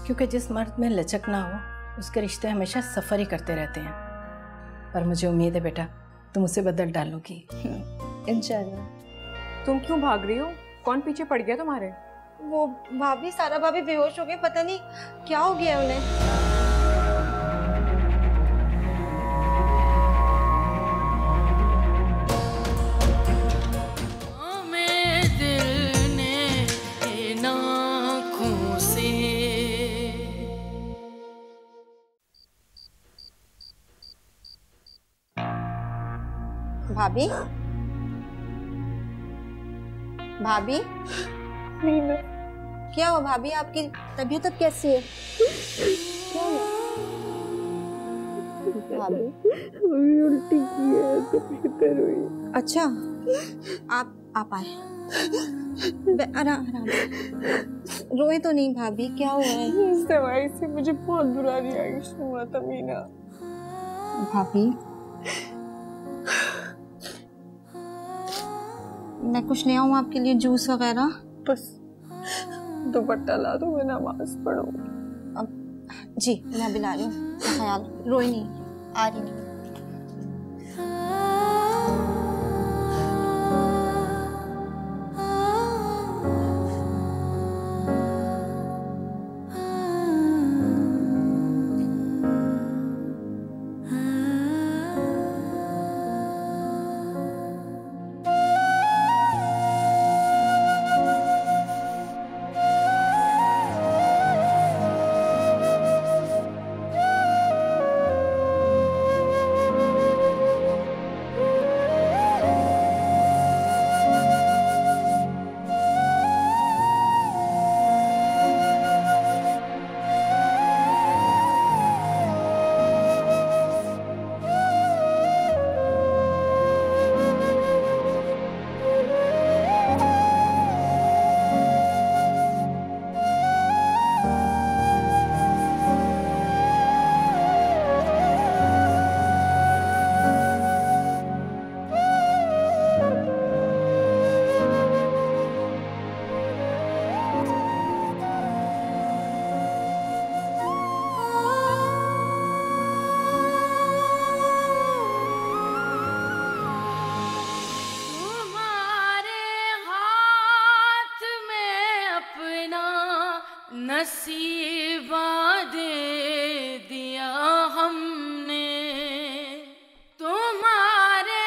क्योंकि जिस मर्द में लचक ना हो उसके रिश्ते हमेशा सफ़र ही करते रहते हैं। पर मुझे उम्मीद है बेटा तुम उसे बदल डालोगी। इंशाल्लाह। तुम क्यों भाग रही हो? कौन पीछे पड़ गया तुम्हारे? वो भाभी, सारा भाभी बेहोश हो गए, पता नहीं क्या हो गया उन्हें। भाभी, भाभी, क्या हुआ भाभी? आपकी तबीयत अब कैसी है? क्या हुआ भाभी? उल्टी की है तो बेहतर हुई। अच्छा, आप आए। आराम आराम, रोए तो नहीं भाभी? क्या हुआ है? इस दवाई से मुझे बहुत बुरा रिएक्शन हुआ था मीना। भाभी, मैं कुछ ले आऊँ आपके लिए, जूस वगैरह? बस दुपट्टा ला दो, मैं नमाज पढ़ूंगी। जी मैं भी ला रही हूँ। ख्याल, रोई नहीं, आ रही नहीं। नसीबा दे दिया हमने, तुम्हारे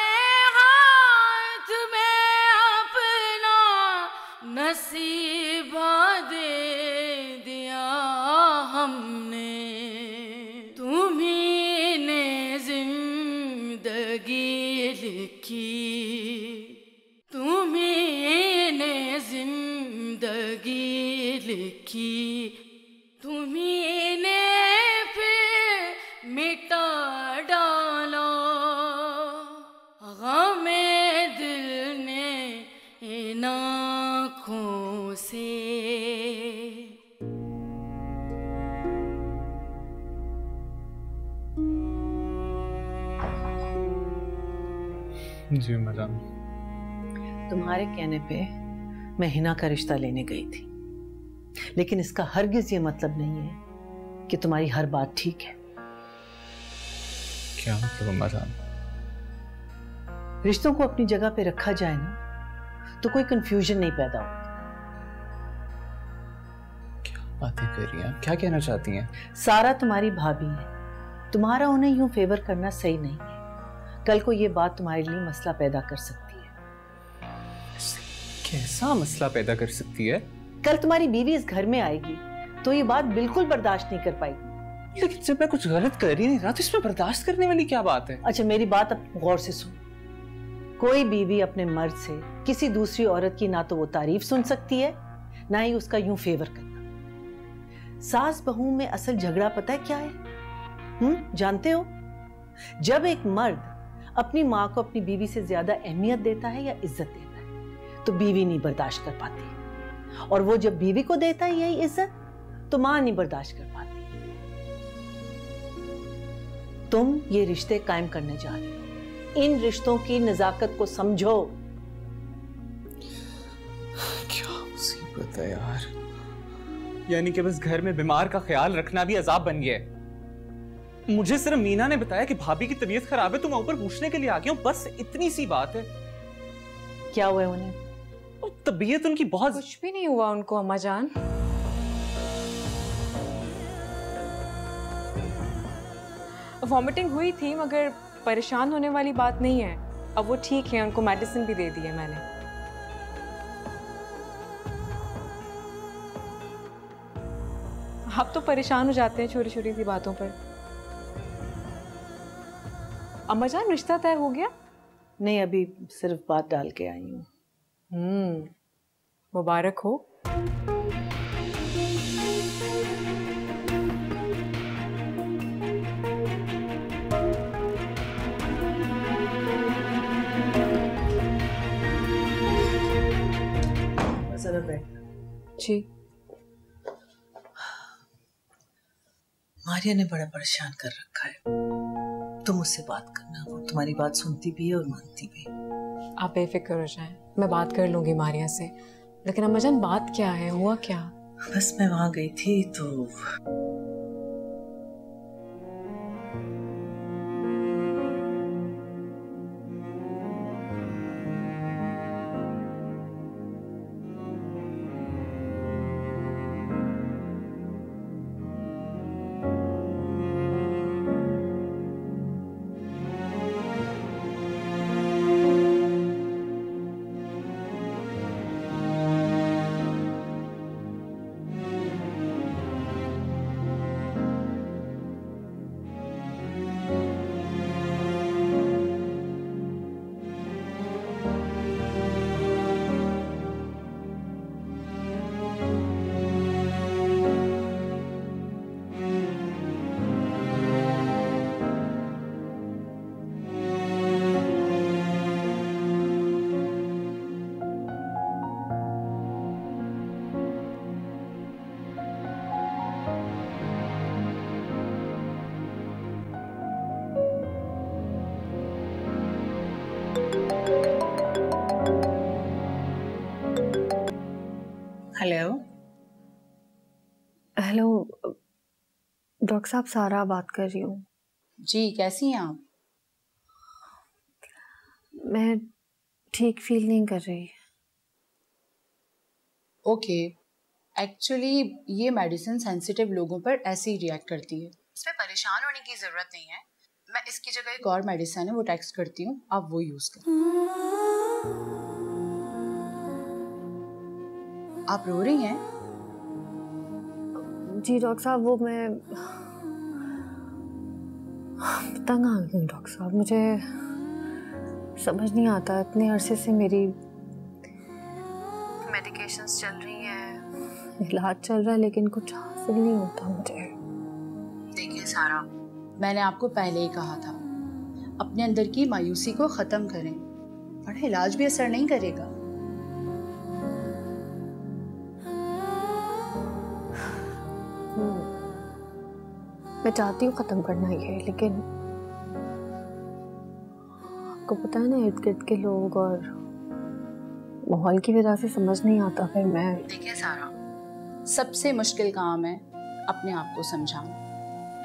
हाथ में अपना नसीबा दे दिया हमने। तुम्ही ने जिंदगी लिखी, तुम्ही ने जिंदगी लिखी, तुम्ही ने फिर मिटा डाला गमे दिल ने इन आँखों से। जी मैडम। तुम्हारे कहने पे मैं हिना का रिश्ता लेने गई थी, लेकिन इसका हरगिज ये मतलब नहीं है कि तुम्हारी हर बात ठीक है। क्या मतलब अम्मा जान? रिश्तों को अपनी जगह पे रखा जाए ना तो कोई कंफ्यूजन नहीं पैदा होती। क्या बातें कर रही हैं? क्या कहना चाहती हैं? सारा तुम्हारी भाभी है, तुम्हारा उन्हें यूं फेवर करना सही नहीं है। कल को ये बात तुम्हारे लिए मसला पैदा कर सकती है। कैसा मसला पैदा कर सकती है? कल तुम्हारी बीवी इस घर में आएगी तो ये बात बिल्कुल बर्दाश्त नहीं कर पाएगी। लेकिन जब मैं कुछ गलत कर ही नहीं रहा तो इसमें बर्दाश्त करने वाली क्या बात है? अच्छा मेरी बात अब गौर से सुन। कोई बीवी अपने मर्द से किसी दूसरी औरत की ना तो वो तारीफ सुन सकती है ना ही उसका यूं फेवर करना। सास बहू में असल झगड़ा पता है क्या है? जानते हो? जब एक मर्द अपनी माँ को अपनी बीवी से ज्यादा अहमियत देता है या इज्जत देता है तो बीवी नहीं बर्दाश्त कर पाती, और वो जब बीवी को देता है यही इज्जत तो माँ नहीं बर्दाश्त कर पाती। तुम ये रिश्ते कायम करने जा रहे हो, इन रिश्तों की नजाकत को समझो। क्या मुसीबत है यार। यानी कि बस घर में बीमार का ख्याल रखना भी अजाब बन गया है। मुझे सिर्फ मीना ने बताया कि भाभी की तबीयत खराब है, तो मैं ऊपर पूछने के लिए आ गया हूँ, बस इतनी सी बात है। क्या हुआ है उन्हें? और तबीयत उनकी बहुत... कुछ भी नहीं हुआ उनको अम्मा जान। वॉमिटिंग हुई थी मगर परेशान होने वाली बात नहीं है। अब वो ठीक है, उनको मेडिसिन भी दे दी है मैंने। आप तो परेशान हो जाते हैं छोटी छोटी सी बातों पर। अम्मा जान रिश्ता तय हो गया? नहीं, अभी सिर्फ बात डाल के आई हूँ। मुबारक हो। जरा बैठ। जी। मारिया ने बड़ा परेशान कर रखा है। तुम उससे बात करना, वो तुम्हारी बात सुनती भी है और मानती भी। आप बेफिक्र हो जाएं, मैं बात कर लूंगी मारिया से। लेकिन अम्मा जान बात क्या है, हुआ क्या? बस मैं वहां गई थी तो हेलो हेलो डॉक्टर साहब, सारा बात कर रही हूँ। जी, कैसी हैं आप? मैं ठीक फील नहीं कर रही। ओके, एक्चुअली ये मेडिसिन सेंसिटिव लोगों पर ऐसे ही रिएक्ट करती है, इसमें परेशान होने की ज़रूरत नहीं है। मैं इसकी जगह एक और मेडिसिन है वो टेक्स्ट करती हूँ, आप वो यूज़ करें। आप रो रही हैं? जी डॉक्टर साहब, वो मैं तंग आ गई हूँ डॉक्टर साहब। मुझे समझ नहीं आता, इतने अरसे से मेरी मेडिकेशंस चल रही हैं, इलाज चल रहा है, लेकिन कुछ हासिल नहीं होता मुझे। देखिए सारा, मैंने आपको पहले ही कहा था, अपने अंदर की मायूसी को ख़त्म करें, वरना इलाज भी असर नहीं करेगा। मैं चाहती हूँ ख़त्म करना ये, लेकिन आपको पता है ना, इर्द गिर्द के लोग और माहौल की वजह से समझ नहीं आता। फिर मैं देखिए सारा, सबसे मुश्किल काम है अपने आप को समझाना।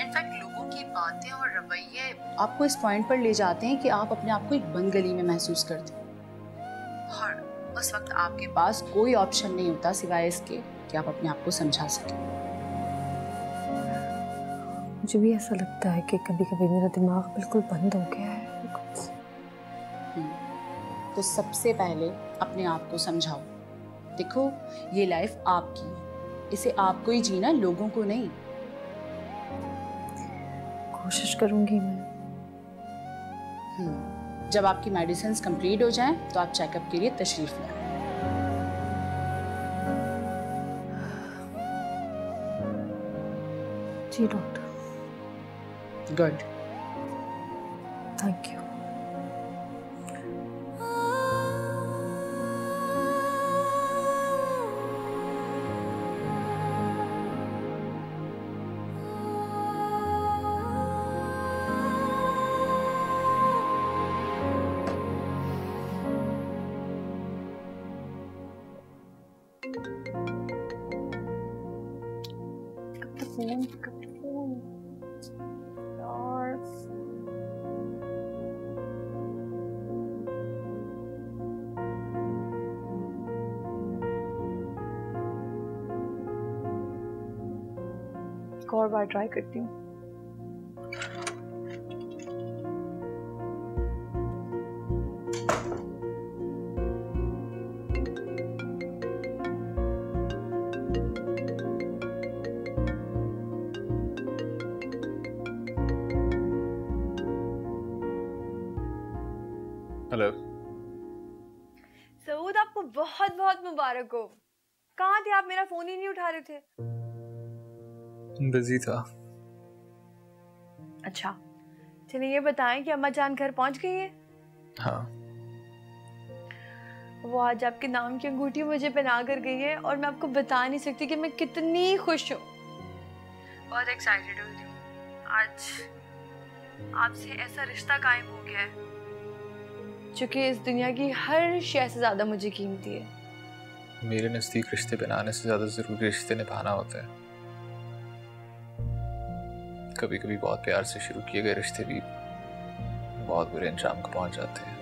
इनफैक्ट लोगों की बातें और रवैये आपको इस पॉइंट पर ले जाते हैं कि आप अपने आप को एक बंद गली में महसूस करते हैं, और उस वक्त आपके पास कोई ऑप्शन नहीं होता सिवाय इसके कि आप अपने आप को समझा सकें। मुझे भी ऐसा लगता है कि कभी कभी मेरा दिमाग बिल्कुल बंद हो गया है। तो सबसे पहले अपने आप को समझाओ। देखो, ये लाइफ आपकी है, इसे आपको ही जीना, लोगों को नहीं। कोशिश करूंगी मैं। जब आपकी मेडिसिन कंप्लीट हो जाएं तो आप चेकअप के लिए तशरीफ लाएं। जी doctor. Good, thank you. Phone यार। एक और बार ट्राई करती हूँ। हेलो सऊद, आपको बहुत बहुत मुबारक हो। कहाँ थे आप? मेरा फोन ही नहीं उठा रहे थे। बिजी था। अच्छा, चलिए ये बताएं कि अम्मा जान घर पहुंच गई है? हाँ। वो आज आपके नाम की अंगूठी मुझे पहना कर गई है और मैं आपको बता नहीं सकती कि मैं कितनी खुश हूँ। बहुत एक्साइटेड हो रही हूँ। आज आपसे ऐसा रिश्ता कायम हो गया है जो कि इस दुनिया की हर शय से ज्यादा मुझे कीमती है। मेरे नजदीक रिश्ते बनाने से ज्यादा जरूरी रिश्ते निभाना होता है। कभी कभी बहुत प्यार से शुरू किए गए रिश्ते भी बहुत बुरे अंजाम को पहुंच जाते हैं।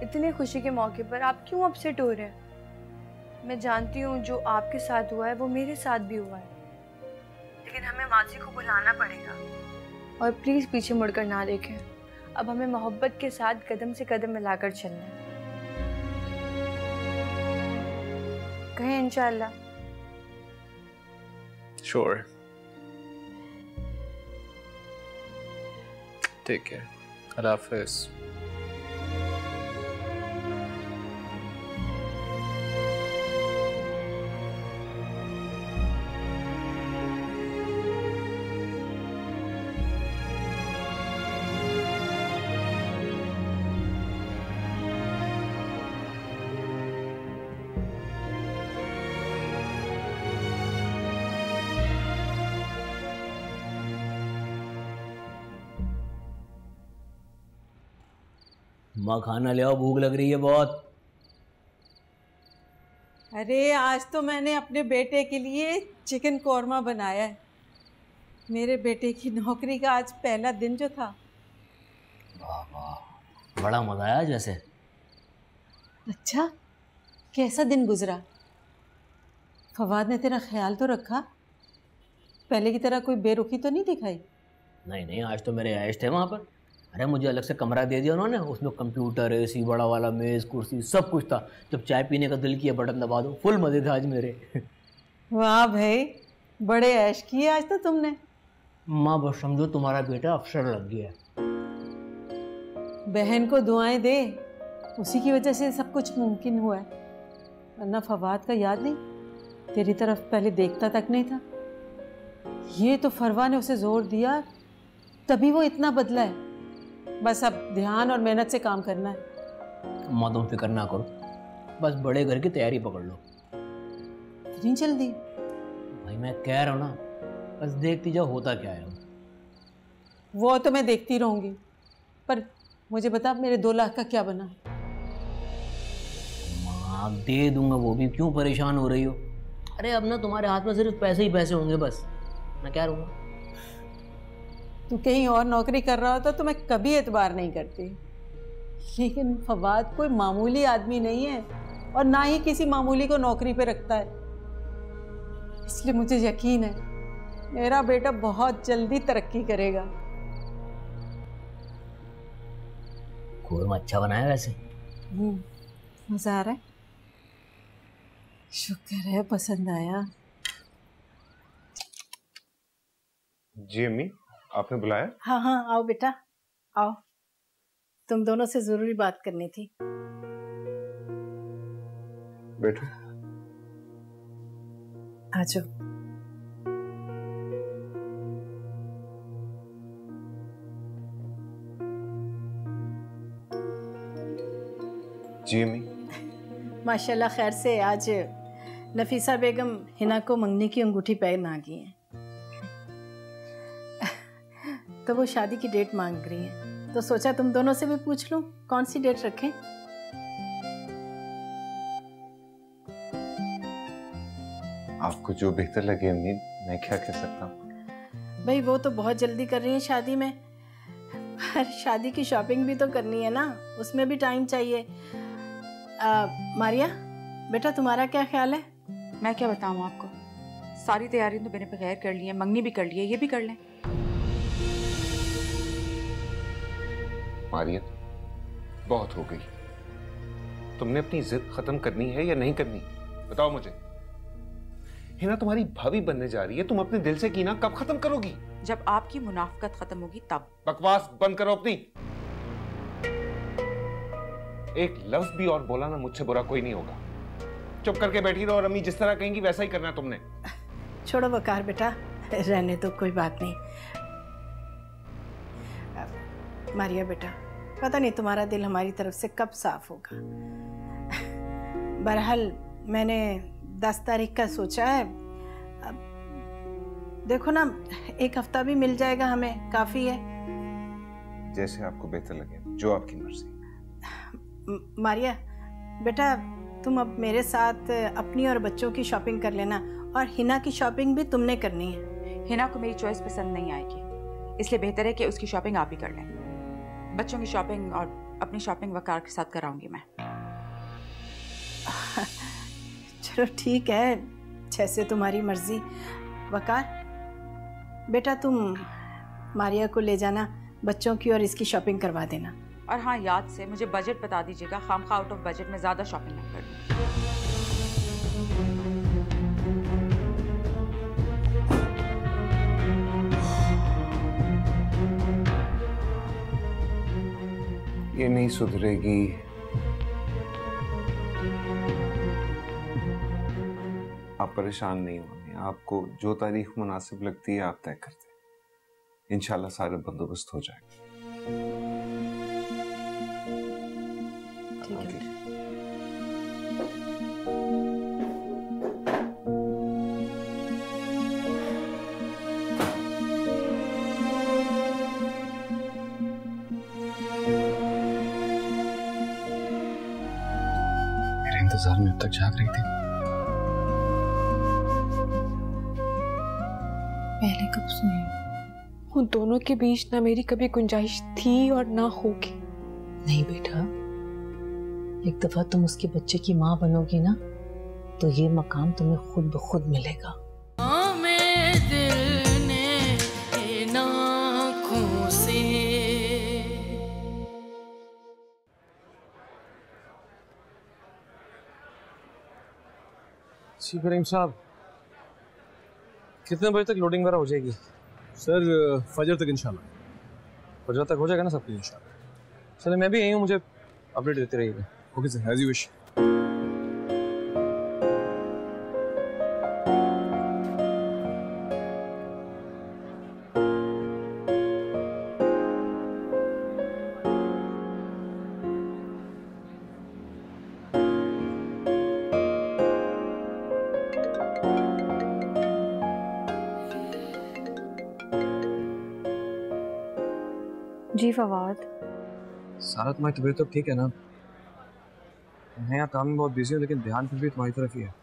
इतने खुशी के मौके पर आप क्यों अपसेट हो रहे हैं? मैं जानती हूँ जो आपके साथ हुआ है वो मेरे साथ भी हुआ है, लेकिन हमें माजी को बुलाना पड़ेगा। और प्लीज पीछे मुड़कर ना देखें। अब हमें मोहब्बत के साथ कदम से कदम मिलाकर चलना है। कहें इंशाल्लाह। श्योर। Take care. अल्लाह हाफिज़। माँ खाना ले आओ, भूख लग रही है बहुत। अरे आज तो मैंने अपने बेटे के लिए चिकन कौरमा बनाया है। मेरे बेटे की नौकरी का आज पहला दिन जो था। वाह वाह, बड़ा मजा आया जैसे। अच्छा, कैसा दिन गुजरा? फवाद ने तेरा ख्याल तो रखा? पहले की तरह कोई बेरुखी तो नहीं दिखाई? नहीं नहीं, आज तो मेरे ऐश थे वहाँ पर। अरे मुझे अलग से कमरा दे दिया उन्होंने, उसमें कंप्यूटर, एसी, बड़ा वाला मेज़, कुर्सी, सब कुछ था। जब चाय पीने का दिल किया बटन दबा दो, फुल मज़े थे आज मेरे। वाह भाई, बड़े ऐश किए आज तो तुमने। माँ बस समझो तुम्हारा बेटा अफसर लग गया है। बहन को दुआएं दे, उसी की वजह से सब कुछ मुमकिन हुआ है। वरना फवाद का याद नहीं, तेरी तरफ पहले देखता तक नहीं था। ये तो फरवा ने उसे जोर दिया, तभी वो इतना बदला है। बस अब ध्यान और मेहनत से काम करना है। माँ तुम फिक्र ना करो, बस बड़े घर की तैयारी पकड़ लो। इतनी जल्दी? भाई मैं कह रहा हूँ ना, बस देखती जाओ होता क्या है। वो तो मैं देखती रहूंगी, पर मुझे बता मेरे 2 लाख का क्या बना? माँ दे दूंगा, वो भी क्यों परेशान हो रही हो? अरे अब ना तुम्हारे हाथ में सिर्फ पैसे ही पैसे होंगे बस, मैं क्या रहूँगा। तू कहीं और नौकरी कर रहा होता तो मैं कभी एतबार नहीं करती, लेकिन फवाद कोई मामूली आदमी नहीं है और ना ही किसी मामूली को नौकरी पे रखता है। इसलिए मुझे यकीन है मेरा बेटा बहुत जल्दी तरक्की करेगा। कौरमा अच्छा बनाया वैसे। मजा आ रहा है? शुक्र है पसंद आया। जी अम्मी, आपने बुलाया? हाँ हाँ, आओ बेटा आओ, तुम दोनों से जरूरी बात करनी थी। बैठो। आ जाओ। जी अम्मी। माशाल्लाह खैर से आज नफीसा बेगम हिना को मंगनी की अंगूठी पहन आ गई हैं। तो वो शादी की डेट मांग रही हैं, तो सोचा तुम दोनों से भी पूछ लूं कौन सी डेट रखें। आपको जो बेहतर लगे अम्मी, मैं क्या कह सकता हूँ। भाई वो तो बहुत जल्दी कर रही है शादी में, पर शादी की शॉपिंग भी तो करनी है ना, उसमें भी टाइम चाहिए। मारिया बेटा तुम्हारा क्या ख्याल है? मैं क्या बताऊँ आपको, सारी तैयारी तो मैंने बगैर कर ली है, मंगनी भी कर ली है, ये भी कर लें। मारिया बहुत हो गई, तुमने अपनी जिद खत्म करनी है या नहीं करनी, बताओ मुझे। हिना तुम्हारी भाभी बनने जा रही है, तुम अपने दिल से कीना कब खत्म करोगी? जब आपकी मुनाफकत खत्म होगी तब। बकवास बंद करो अपनी। एक लफ्ज भी और बोला ना मुझसे बुरा कोई नहीं होगा। चुप करके बैठी रहो और अम्मी जिस तरह कहेंगी वैसा ही करना है तुमने। छोड़ो वकार बेटा, रहने तो कोई बात नहीं। मारिया बेटा पता नहीं तुम्हारा दिल हमारी तरफ से कब साफ होगा। बहरहाल मैंने 10 तारीख का सोचा है, अब देखो ना 1 हफ्ता भी मिल जाएगा हमें, काफी है। जैसे आपको बेहतर लगे, जो आपकी मर्जी। मारिया बेटा तुम अब मेरे साथ अपनी और बच्चों की शॉपिंग कर लेना, और हिना की शॉपिंग भी तुमने करनी है। हिना को मेरी चॉइस पसंद नहीं आएगी, इसलिए बेहतर है कि उसकी शॉपिंग आप ही कर लें। बच्चों की शॉपिंग और अपनी शॉपिंग वकार के साथ कराऊंगी मैं। चलो ठीक है, जैसे तुम्हारी मर्जी। वकार बेटा तुम मारिया को ले जाना, बच्चों की और इसकी शॉपिंग करवा देना। और हाँ, याद से मुझे बजट बता दीजिएगा, खामखा आउट ऑफ बजट में ज़्यादा शॉपिंग नहीं करनी। ये नहीं सुधरेगी। आप परेशान नहीं होंगे, आपको जो तारीख मुनासिब लगती है आप तय कर दें, इंशाल्लाह सारे बंदोबस्त हो जाएगा। ठीक है। मेरे इंतजार में अब तक जाग रही थी। पहले कब सुनी? उन दोनों के बीच ना मेरी कभी गुंजाइश थी और ना होगी। नहीं बेटा, एक दफा तुम उसके बच्चे की माँ बनोगी ना, तो ये मकाम तुम्हें खुद ब खुद मिलेगा। जी करीम साहब, कितने बजे तक लोडिंग वगैरह हो जाएगी? सर फजर तक इंशाल्लाह। फजर तक हो जाएगा ना सब कुछ इंशाल्लाह। चलो मैं भी यहीं हूँ, मुझे अपडेट देते रहिएगा। Okay sir, as you wish. जी फवाद। सारा तुम्हारी तबीयत तो ठीक है ना? मैं यहाँ काम में बहुत बिजी हूँ, लेकिन ध्यान फिर भी तुम्हारी तरफ ही है।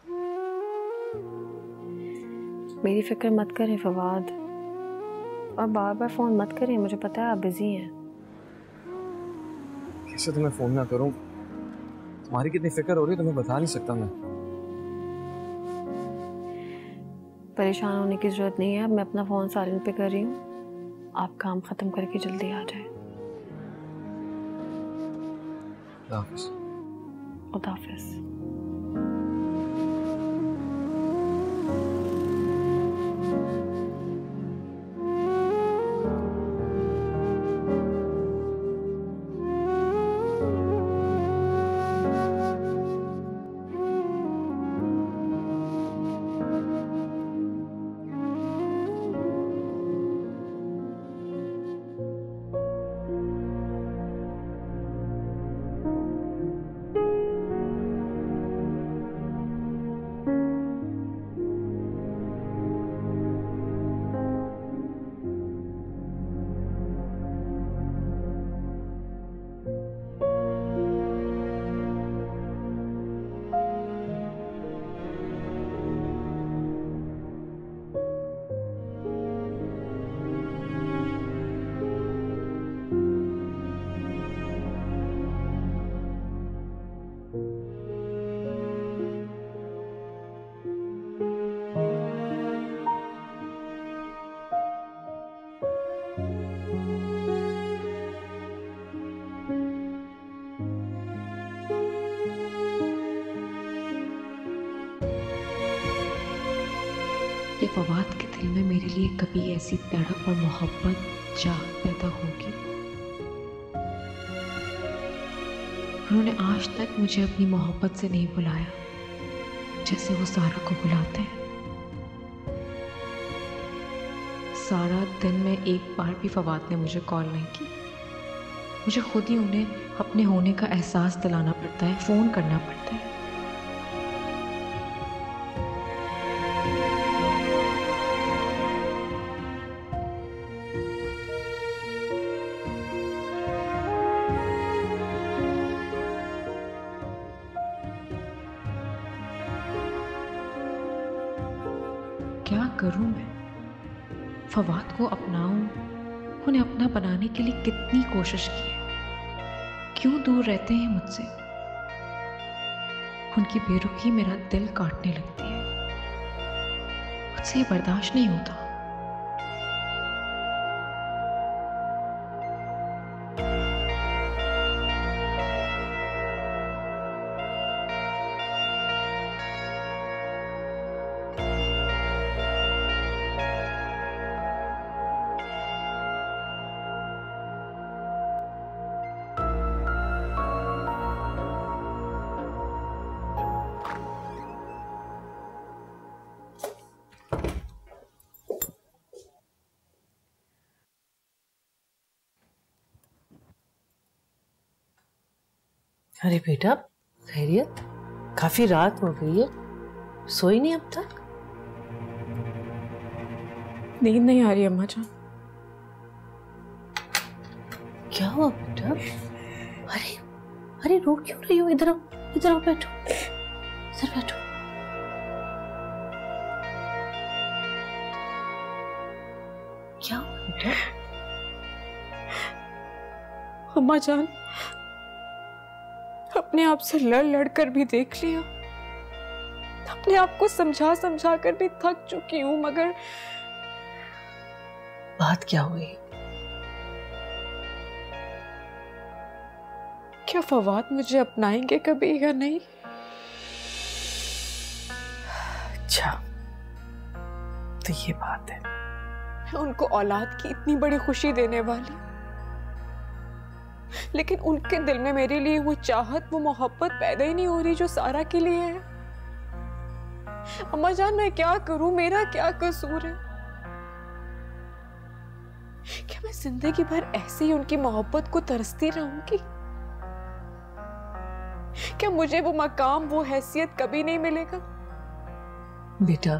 मेरी फिक्र मत करें फवाद, और बार बार फ़ोन मत करें, मुझे पता है आप बिज़ी हैं। कैसे तुम्हें फ़ोन ना करूँ? तुम्हारी कितनी फिक्र हो रही है तुम्हें बता नहीं सकता मैं। परेशान होने की ज़रूरत नहीं है, अब मैं अपना फ़ोन साइलेंट पे कर रही हूँ। आप काम ख़त्म करके जल्दी आ जाए। खुदा हाफ़िज़। फवाद के दिल में मेरे लिए कभी ऐसी तड़प और मोहब्बत चाह पैदा होगी। उन्होंने आज तक मुझे अपनी मोहब्बत से नहीं बुलाया जैसे वो सारा को बुलाते हैं। सारा दिन में एक बार भी फवाद ने मुझे कॉल नहीं की। मुझे खुद ही उन्हें अपने होने का एहसास दिलाना पड़ता है, फ़ोन करना पड़ता है। क्या करूं मैं? फवाद को अपनाऊं, उन्हें अपना बनाने के लिए कितनी कोशिश की है। क्यों दूर रहते हैं मुझसे? उनकी बेरुखी मेरा दिल काटने लगती है। मुझसे ये बर्दाश्त नहीं होता। अरे बेटा, खैरियत? काफी रात हो गई है, सोई नहीं अब तक? नींद नहीं आ रही अम्मा जान। क्या हुआ बेटा? अरे अरे रो क्यों रही हो? इधर आओ, इधर आओ, बैठो, इधर बैठो। क्या हुआ बेटा? अम्मा जान, अपने आप से लड़ लड़ कर भी देख लिया, अपने आप को समझा समझा कर भी थक चुकी हूं, मगर बात क्या हुई? क्या फवाद मुझे अपनाएंगे कभी या नहीं? अच्छा, तो ये बात है। मैं उनको औलाद की इतनी बड़ी खुशी देने वाली, लेकिन उनके दिल में मेरे लिए वो चाहत, वो मोहब्बत पैदा ही नहीं हो रही जो सारा के लिए है। अम्मा जान, मैं क्या करूं? मेरा क्या कसूर है? क्या मैं जिंदगी भर ऐसे ही उनकी मोहब्बत को तरसती रहूंगी? क्या मुझे वो मकाम, वो हैसियत कभी नहीं मिलेगा? बेटा,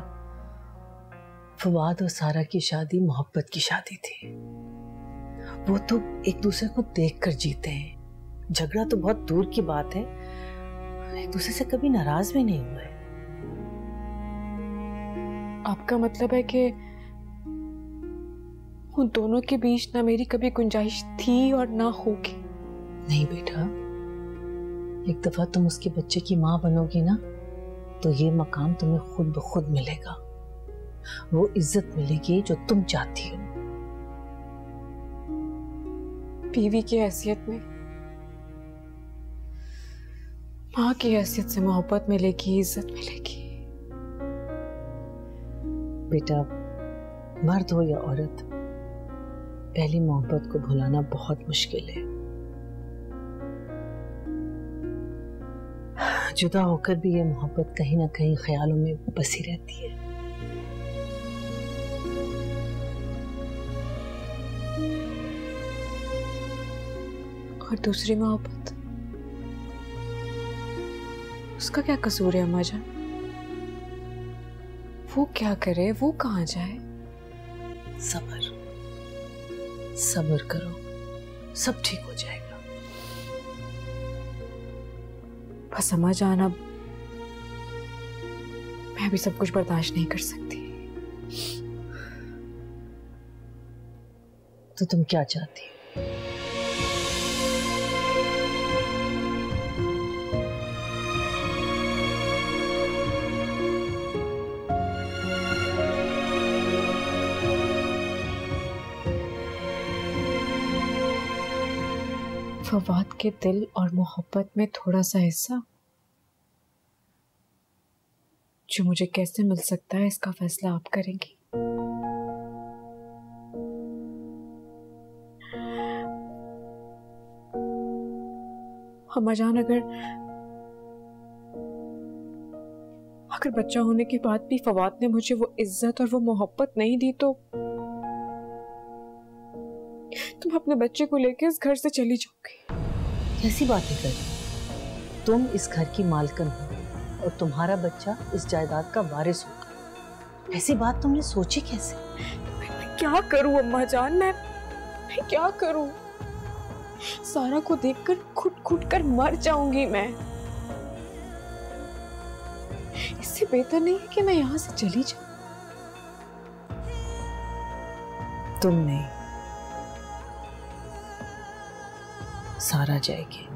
फवाद और सारा की शादी मोहब्बत की शादी थी। वो तो एक दूसरे को देखकर जीते हैं। झगड़ा तो बहुत दूर की बात है, एक दूसरे से कभी नाराज भी नहीं हुए। आपका मतलब है कि उन दोनों के बीच ना मेरी कभी गुंजाइश थी और ना होगी? नहीं बेटा, एक दफा तुम उसके बच्चे की माँ बनोगी ना, तो ये मकाम तुम्हें खुद ब खुद मिलेगा। वो इज्जत मिलेगी जो तुम चाहती हो। बीवी की हैसियत में, माँ की हैसियत से मोहब्बत मिलेगी, इज्जत मिलेगी। बेटा, मर्द हो या औरत, पहली मोहब्बत को भुलाना बहुत मुश्किल है। जुदा होकर भी ये मोहब्बत कहीं ना कहीं ख्यालों में बसी रहती है। और दूसरी मोहब्बत, उसका क्या कसूर है अम्मा जान? वो क्या करे, वो कहाँ जाए? सब्र सब्र करो, सब ठीक हो जाएगा। बस अम्मा जान, अब मैं भी सब कुछ बर्दाश्त नहीं कर सकती। तो तुम क्या चाहती हो? फवाद के दिल और मोहब्बत में थोड़ा सा हिस्सा जो मुझे कैसे मिल सकता है इसका फैसला आप करेंगी। अम्माजान, अगर बच्चा होने के बाद भी फवाद ने मुझे वो इज्जत और वो मोहब्बत नहीं दी तो तुम अपने बच्चे को लेकर इस घर से चली जाओगी। कैसी बातें कर रही हो? तुम इस घर की मालकिन हो और तुम्हारा बच्चा इस जायदाद का वारिस होगा। ऐसी बात तुमने सोची कैसे? मैं क्या करूं अम्मा जान, मैं क्या करूं? सारा को देखकर घुट कर मर जाऊंगी मैं। इससे बेहतर नहीं है कि मैं यहां से चली जाऊं। तुम नहीं, सारा जाएगी।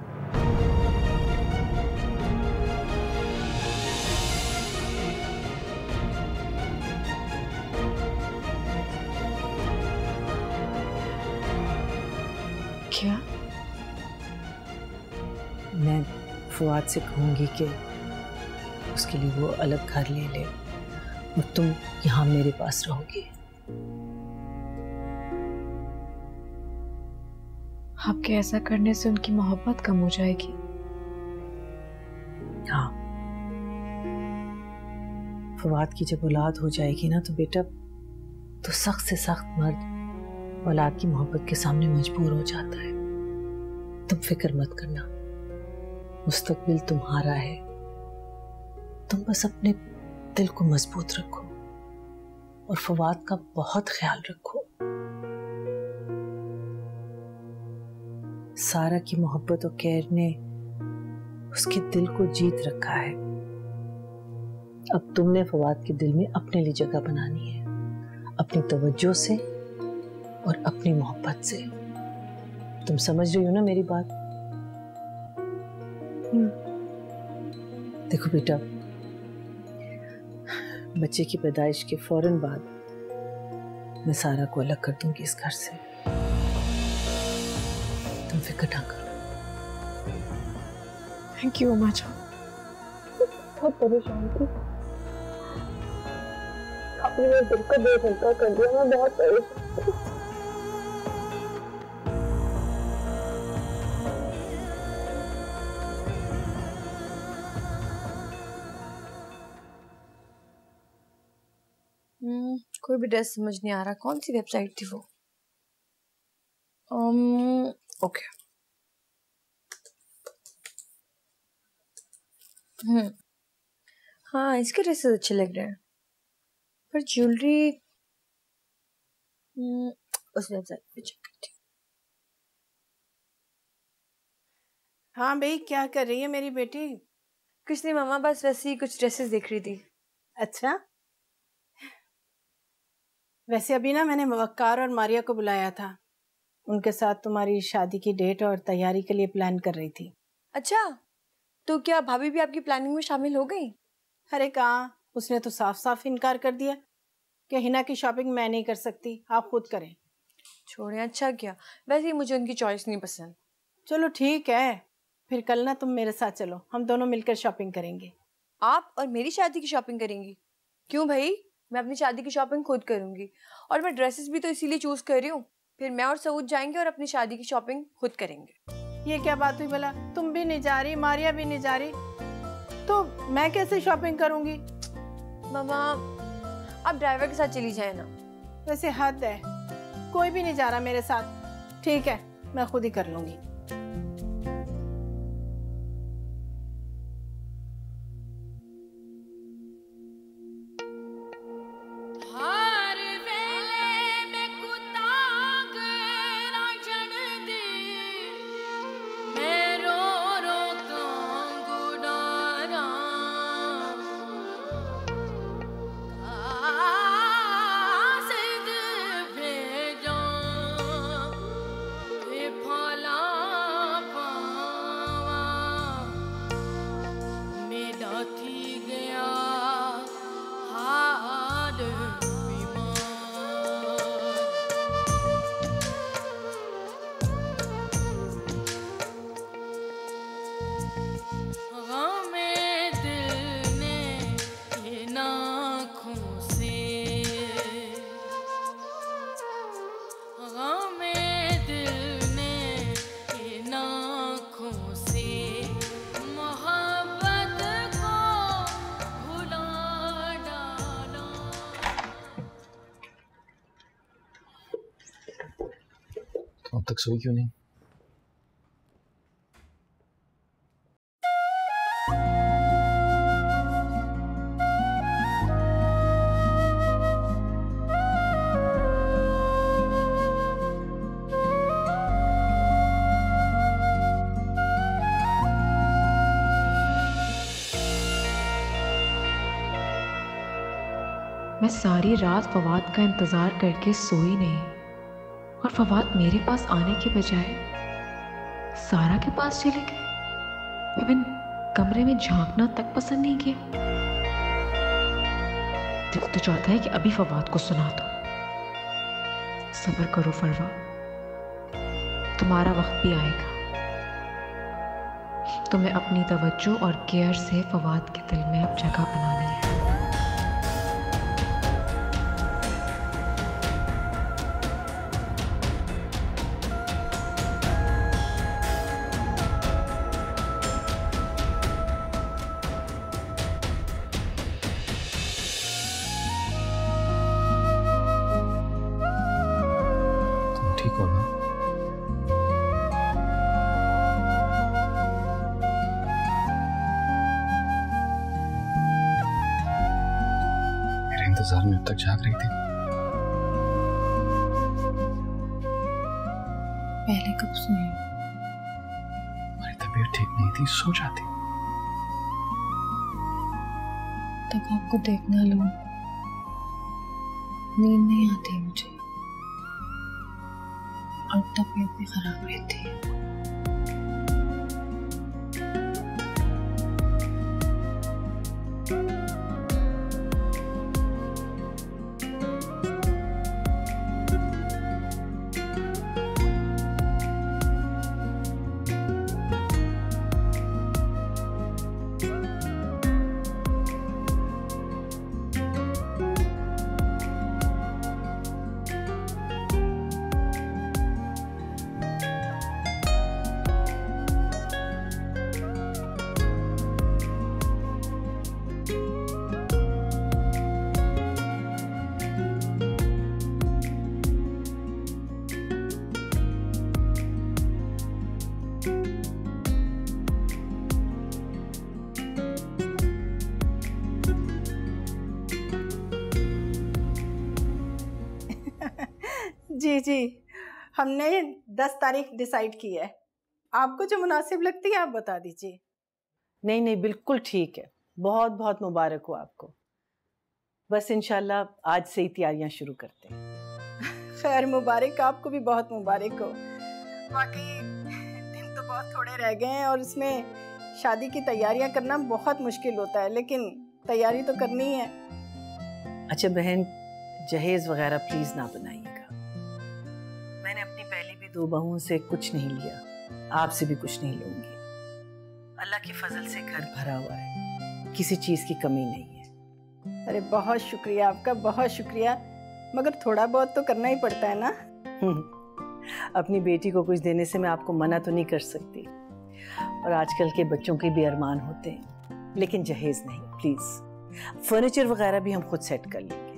क्या? मैं फवाद से कहूंगी कि उसके लिए वो अलग घर ले ले और तुम यहाँ मेरे पास रहोगी। आपके ऐसा करने से उनकी मोहब्बत कम हो जाएगी। हाँ, फवाद की जब औलाद हो जाएगी ना तो बेटा, तो सख्त से सख्त मर्द औलाद की मोहब्बत के सामने मजबूर हो जाता है। तुम फिक्र मत करना, मुस्तकबिल तुम्हारा है। तुम बस अपने दिल को मजबूत रखो और फवाद का बहुत ख्याल रखो। सारा की मोहब्बत और केयर ने उसके दिल को जीत रखा है। अब तुमने फवाद के दिल में अपने लिए जगह बनानी है, अपनी तवज्जो से और अपनी मोहब्बत से। तुम समझ रही हो ना मेरी बात? देखो बेटा, बच्चे की पैदाइश के फौरन बाद मैं सारा को अलग कर दूंगी इस घर से। तुम फिक्र ना करो। थैंक यू अम्मा जान, बहुत परेशान थी। आपने मेरे दिल को बेहल्का कर दिया, मैं बहुत परेशान थी। कोई भी ड्रेस समझ नहीं आ रहा, कौन सी वेबसाइट थी वो? ओके। हाँ, इसके ड्रेसेस अच्छे लग रहे हैं, पर ज्वेलरी उस वेबसाइट पे चेक करती हूँ। हाँ भाई, क्या कर रही है मेरी बेटी? कुछ नहीं मामा, बस वैसे ही कुछ ड्रेसेस देख रही थी। अच्छा, वैसे अभी ना मैंने वकार और मारिया को बुलाया था। उनके साथ तुम्हारी शादी की डेट और तैयारी के लिए प्लान कर रही थी। अच्छा, तो क्या भाभी भी आपकी प्लानिंग में शामिल हो गई? अरे कहाँ, उसने तो साफ साफ इनकार कर दिया कि हिना की शॉपिंग मैं नहीं कर सकती, आप खुद करें। छोड़ें, अच्छा किया। वैसे ही मुझे उनकी चॉइस नहीं पसंद। चलो ठीक है, फिर कल ना तुम मेरे साथ चलो, हम दोनों मिलकर शॉपिंग करेंगे। आप और मेरी शादी की शॉपिंग करेंगी? क्यों भाई, मैं अपनी शादी की शॉपिंग खुद करूंगी, और मैं ड्रेसेस भी तो इसीलिए चूज कर रही हूँ। फिर मैं और सऊद जाएंगे और अपनी शादी की शॉपिंग खुद करेंगे। ये क्या बात हुई भला? तुम भी नहीं जा रही, मारिया भी नहीं जा रही, तो मैं कैसे शॉपिंग करूंगी? मामा, आप ड्राइवर के साथ चली जाए ना। वैसे हद है, कोई भी नहीं जा रहा मेरे साथ। ठीक है, मैं खुद ही कर लूंगी। फला अब तक सोई क्यों नहीं? मैं सारी रात फवाद का इंतज़ार करके सोई नहीं, और फवाद मेरे पास आने के बजाय सारा के पास चले गए। इवन कमरे में झांकना तक पसंद नहीं किया। दिल तो चाहता है कि अभी फवाद को सुना दो। सब्र करो फरवा, तुम्हारा वक्त भी आएगा। तुम्हें अपनी तवज्जो और केयर से फवाद के दिल में अब जगह बनानी है। ठीक हो ना? मेरे इंतजार में अब तक जाग रही थी। पहले कब सोई? मेरी तबीयत ठीक नहीं थी, सो जाती। तब आपको देखना लो, नींद नहीं आती मुझे और तबीयत भी खराब रहती है। जी जी, हमने 10 तारीख डिसाइड की है। आपको जो मुनासिब लगती है आप बता दीजिए। नहीं नहीं, बिल्कुल ठीक है। बहुत बहुत मुबारक हो आपको। बस इंशाल्लाह आज से ही तैयारियां शुरू करते हैं। खैर मुबारक, आपको भी बहुत मुबारक हो। वाकई दिन तो बहुत थोड़े रह गए हैं और इसमें शादी की तैयारियां करना बहुत मुश्किल होता है, लेकिन तैयारी तो करनी है। अच्छा बहन, जहेज वगैरह प्लीज ना बनाइएगा। मैंने अपनी पहली भी 2 बहुओं से कुछ नहीं लिया, आपसे भी कुछ नहीं लूंगी। अल्लाह के फजल से घर भरा हुआ है, किसी चीज की कमी नहीं है। अरे बहुत शुक्रिया आपका, बहुत शुक्रिया। मगर थोड़ा बहुत तो करना ही पड़ता है ना। अपनी बेटी को कुछ देने से मैं आपको मना तो नहीं कर सकती, और आजकल के बच्चों के भी अरमान होते हैं, लेकिन जहेज नहीं प्लीज। फर्नीचर वगैरह भी हम खुद सेट कर लेंगे।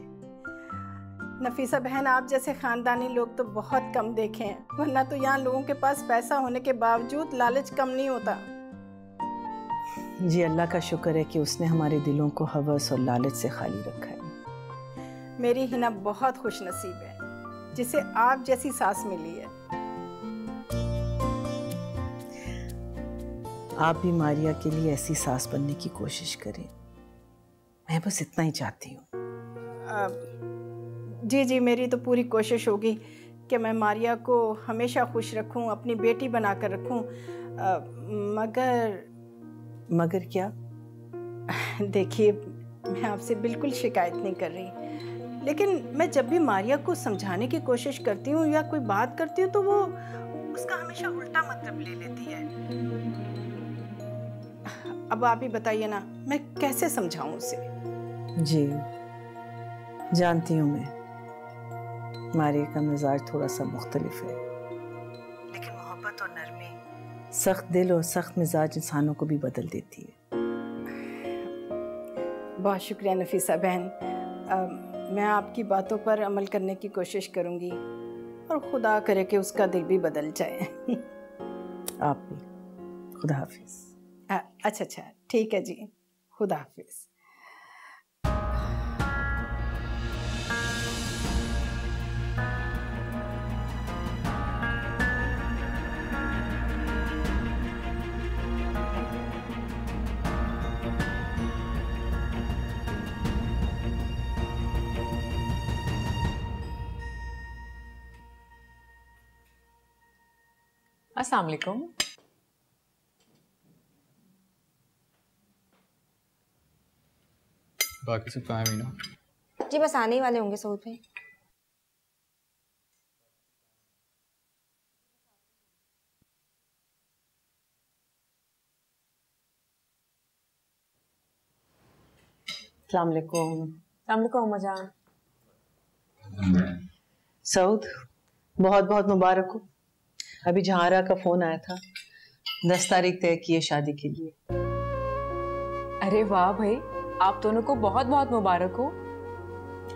नफीसा बहन, आप जैसे खानदानी लोग तो बहुत कम देखे हैं, वरना तो यहाँ लोगों के पास पैसा होने के बावजूद लालच कम नहीं होता। जी अल्लाह का शुक्र है कि उसने हमारे दिलों को हवस और लालच से खाली रखा है। मेरी हिना बहुत खुश नसीब है जिसे आप जैसी सास मिली है। आप भी मारिया के लिए ऐसी सास बनने की कोशिश करें, मैं बस इतना ही चाहती हूँ। जी जी, मेरी तो पूरी कोशिश होगी कि मैं मारिया को हमेशा खुश रखूं, अपनी बेटी बनाकर रखूं। मगर क्या? देखिए, मैं आपसे बिल्कुल शिकायत नहीं कर रही, लेकिन मैं जब भी मारिया को समझाने की कोशिश करती हूँ या कोई बात करती हूँ तो वो उसका हमेशा उल्टा मतलब ले लेती है। अब आप ही बताइए ना, मैं कैसे समझाऊं उसे? जी जानती हूँ मैं, मारिया का मिजाज थोड़ा सा मुख्तलिफ है, लेकिन मोहब्बत और नरमी सख्त दिल और सख्त मिजाज इंसानों को भी बदल देती है। बहुत शुक्रिया नफीसा बहन, मैं आपकी बातों पर अमल करने की कोशिश करूंगी। और खुदा करे कि उसका दिल भी बदल जाए। आप भी। खुदा हाफिज। अच्छा ठीक है जी, खुदा हाफिज। अस्सलाम वालेकुम। बाकी सब कहाँ है मीना? जी बस आने ही वाले होंगे सऊद भाई। अस्सलाम वालेकुम। अस्सलाम वालेकुम अम्मा जान। सऊद, बहुत बहुत मुबारक हो। अभी जहारा का फोन आया था, 10 तारीख तय की है शादी के लिए। अरे वाह भाई, आप दोनों को बहुत बहुत मुबारक हो।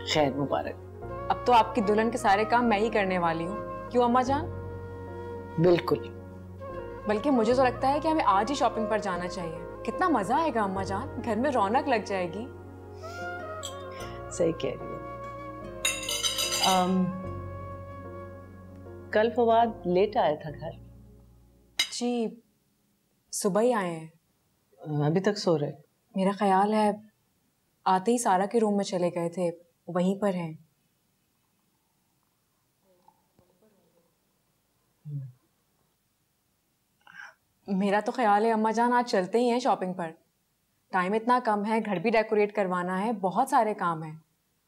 खैर मुबारक। अब तो आपकी दुल्हन के सारे काम मैं ही करने वाली हूँ, क्यों अम्मा जान? बिल्कुल। बल्कि मुझे तो लगता है कि हमें आज ही शॉपिंग पर जाना चाहिए। कितना मजा आएगा अम्मा जान, घर में रौनक लग जाएगी। सही कह रही हो। कल फवाद लेट आया था घर। जी, सुबह ही आए हैं। अभी तक सो रहे? मेरा ख्याल है आते ही सारा के रूम में चले गए थे, वहीं पर हैं। मेरा तो ख्याल है अम्मा जान आज चलते ही हैं शॉपिंग पर। टाइम इतना कम है, घर भी डेकोरेट करवाना है, बहुत सारे काम हैं।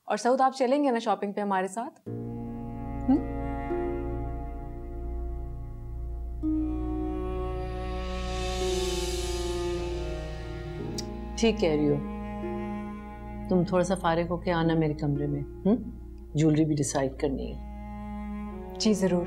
और सऊद आप चलेंगे ना शॉपिंग पे हमारे साथ? ठीक कह रही हो। तुम थोड़ा सा फारिग होके आना मेरे कमरे में। ज्वेलरी भी डिसाइड करनी है। जी जरूर।